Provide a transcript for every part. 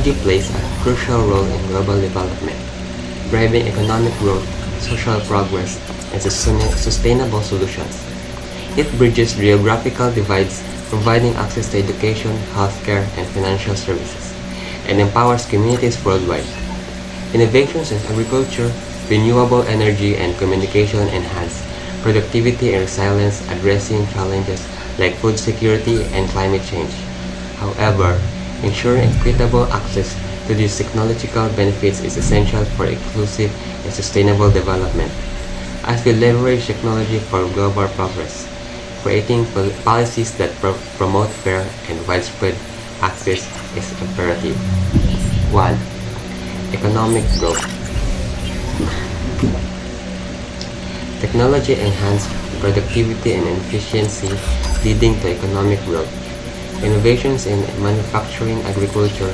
Technology plays a crucial role in global development, driving economic growth, social progress, and sustainable solutions. It bridges geographical divides, providing access to education, healthcare, and financial services, and empowers communities worldwide. Innovations in agriculture, renewable energy, and communication enhance productivity and resilience, addressing challenges like food security and climate change. However, ensuring equitable access to these technological benefits is essential for inclusive and sustainable development. As we leverage technology for global progress, creating policies that promote fair and widespread access is imperative. 1. Economic growth. Technology enhances productivity and efficiency, leading to economic growth. Innovations in manufacturing, agriculture,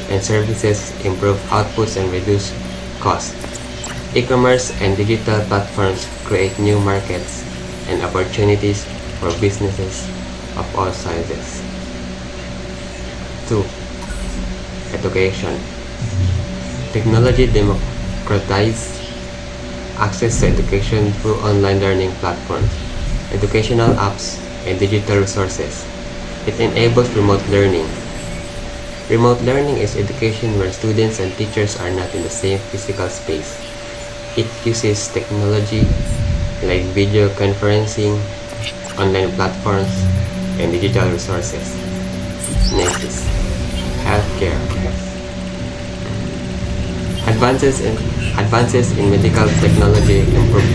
and services improve outputs and reduce costs. E-commerce and digital platforms create new markets and opportunities for businesses of all sizes. 2. Education. Technology democratizes access to education through online learning platforms, educational apps, and digital resources. It enables remote learning. Remote learning is education where students and teachers are not in the same physical space. It uses technology like video conferencing, online platforms, and digital resources. Next is healthcare. Advances in medical technology improve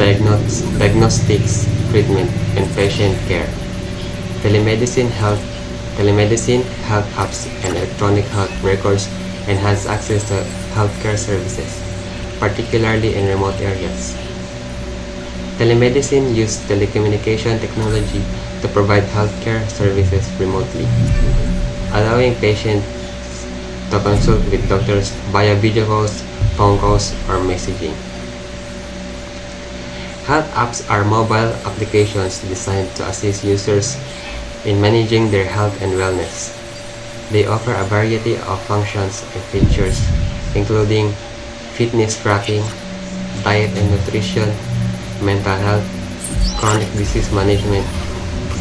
diagnostics, treatment, and patient care. Telemedicine, health apps, and electronic health records enhance access to healthcare services, particularly in remote areas. Telemedicine uses telecommunication technology to provide healthcare services remotely, allowing patients to consult with doctors via video calls, phone calls, or messaging. Health apps are mobile applications designed to assist users in managing their health and wellness. They offer a variety of functions and features, including fitness tracking, diet and nutrition, mental health, chronic disease management,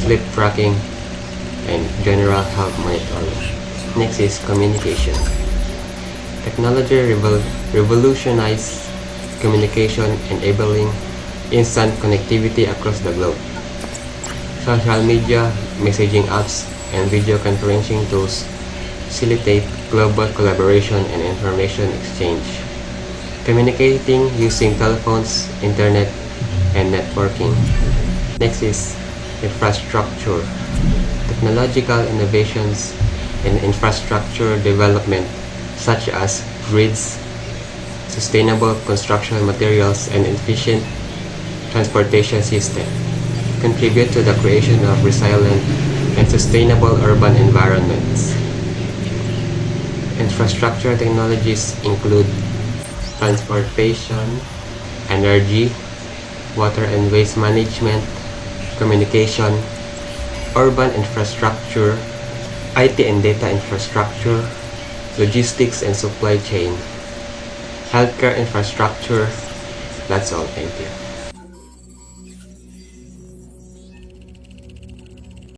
sleep tracking, and general health monitoring. Next is communication. Technology revolutionized communication, enabling instant connectivity across the globe. Social media, messaging apps, and video conferencing tools facilitate global collaboration and information exchange. Communicating using telephones, internet, and networking. Next is infrastructure. Technological innovations and infrastructure development such as grids, sustainable construction materials, and efficient transportation system contribute to the creation of resilient and sustainable urban environments. Infrastructure technologies include transportation, energy, water and waste management, communication, urban infrastructure, IT and data infrastructure, logistics and supply chain, healthcare infrastructure. That's all. Thank you.